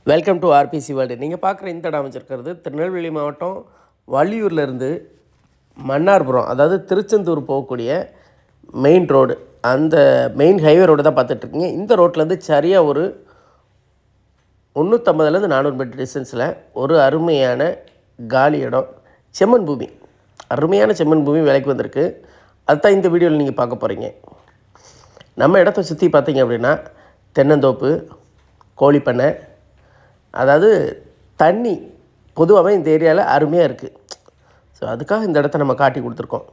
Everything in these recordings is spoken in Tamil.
Welcome to RBC world. நீங்கள் பார்க்குற இந்த இடம் அமைச்சிருக்கிறது திருநெல்வேலி மாவட்டம் வள்ளியூர்லேருந்து மன்னார்புரம், அதாவது திருச்செந்தூர் போகக்கூடிய மெயின் ரோடு, அந்த மெயின் ஹைவே ரோடு தான் பார்த்துட்ருக்கீங்க. இந்த ரோட்லேருந்து சரியாக ஒரு 350லேருந்து 400 மீட்டர் டிஸ்டன்ஸில் ஒரு அருமையான காலி இடம், செம்மண் பூமி, அருமையான செம்மண் பூமி விலைக்கு வந்திருக்கு. அதுதான் இந்த வீடியோவில் நீங்கள் பார்க்க போகிறீங்க. நம்ம இடத்த சுற்றி பார்த்தீங்க அப்படின்னா தென்னந்தோப்பு, கோழிப்பண்ணை, அதாவது தண்ணி பொதுவாகவே இந்த ஏரியாவில் அருமையாக இருக்குது. ஸோ அதுக்காக இந்த இடத்த நம்ம காட்டி கொடுத்துருக்கோம்.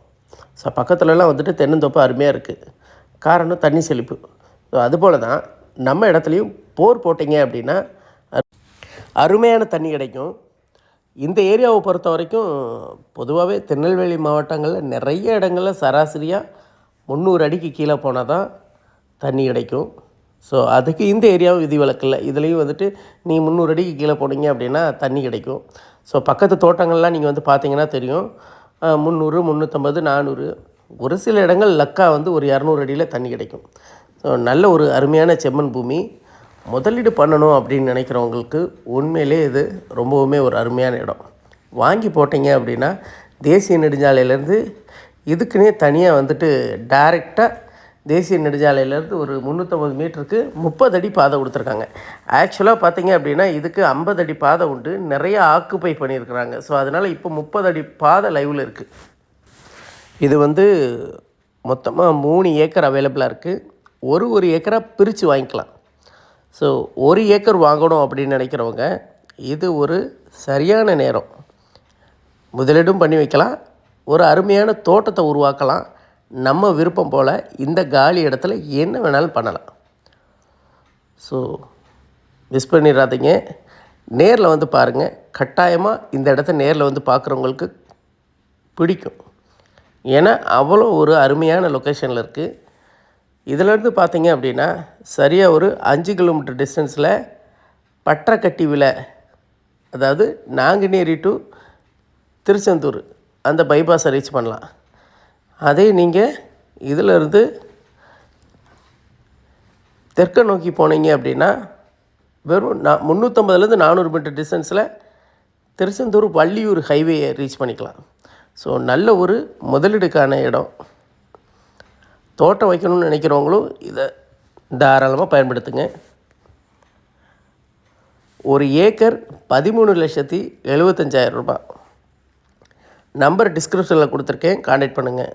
ஸோ பக்கத்துலலாம் வந்துட்டு தென்னந்தோப்பு அருமையாக இருக்குது. காரணம் தண்ணி செழிப்பு. ஸோ அதுபோல் தான் நம்ம இடத்துலையும் போர் போட்டிங்க அப்படின்னா அருமையான தண்ணி கிடைக்கும். இந்த ஏரியாவை பொறுத்த வரைக்கும் பொதுவாகவே திருநெல்வேலி மாவட்டங்களில் நிறைய இடங்களில் சராசரியாக 300 அடிக்கு கீழே போனால் தான் தண்ணி கிடைக்கும். ஸோ அதுக்கு இந்த ஏரியாவும் விதிவிலக்கு இல்லை. இதுலேயும் வந்துட்டு நீ 300 அடிக்கு கீழே போனீங்க அப்படின்னா தண்ணி கிடைக்கும். ஸோ பக்கத்து தோட்டங்கள்லாம் நீங்கள் வந்து பார்த்தீங்கன்னா தெரியும், 300, 350, 400, ஒரு சில இடங்கள் லக்கா வந்து ஒரு 200 அடியில் தண்ணி கிடைக்கும். ஸோ நல்ல ஒரு அருமையான செம்மண் பூமி. முதலீடு பண்ணணும் அப்படின்னு நினைக்கிறவங்களுக்கு உண்மையிலே இது ரொம்பவுமே ஒரு அருமையான இடம். வாங்கி போட்டிங்க அப்படின்னா தேசிய நெடுஞ்சாலையிலேருந்து இதுக்குன்னே தனியாக வந்துட்டு டைரெக்டாக தேசிய நெடுஞ்சாலையிலேருந்து ஒரு 350 மீட்டருக்கு 30 அடி பாதை கொடுத்துருக்காங்க. ஆக்சுவலாக பார்த்தீங்க அப்படின்னா இதுக்கு 50 அடி பாதை உண்டு, நிறைய ஆக்குப்பை பண்ணியிருக்கிறாங்க. ஸோ அதனால் இப்போ 30 அடி பாதை லைவில் இருக்குது. இது வந்து மொத்தமாக 3 ஏக்கர் அவைலபிளாக இருக்குது. ஒரு ஏக்கராக பிரித்து வாங்கிக்கலாம். ஸோ 1 ஏக்கர் வாங்கணும் அப்படின்னு நினைக்கிறவங்க இது ஒரு சரியான நேரம். முதலீடும் பண்ணி வைக்கலாம், ஒரு அருமையான தோட்டத்தை உருவாக்கலாம். நம்ம விருப்பம் போல் இந்த காலி இடத்துல என்ன வேணாலும் பண்ணலாம். ஸோ மிஸ் பண்ணிடாதீங்க, நேரில் வந்து பாருங்கள். கட்டாயமாக இந்த இடத்த நேரில் வந்து பார்க்குறவங்களுக்கு பிடிக்கும். ஏன்னா அவ்வளோ ஒரு அருமையான லொக்கேஷனில் இருக்குது. இதிலேருந்து பார்த்தீங்க அப்படின்னா சரியாக ஒரு 5 கிலோமீட்டர் டிஸ்டன்ஸில் பட்டரக்கட்டி விலை, அதாவது நாங்குநேரி டு திருச்செந்தூர் அந்த பைபாஸை ரீச் பண்ணலாம். அதே நீங்கள் இதிலிருந்து தெற்க நோக்கி போனீங்க அப்படின்னா வெறும் 350லேருந்து 400 மீட்டர் டிஸ்டன்ஸில் திருச்செந்தூர் வள்ளியூர் ஹைவேயை ரீச் பண்ணிக்கலாம். ஸோ நல்ல ஒரு முதலீடுக்கான இடம். தோட்டம் வைக்கணும்னு நினைக்கிறவங்களும் இதை தாராளமாக பயன்படுத்துங்க. 1 ஏக்கர் 13,75,000 ரூபாய். நம்பர் டிஸ்கிரிப்ஷனில் கொடுத்துருக்கேன், கான்டாக்ட் பண்ணுங்கள்.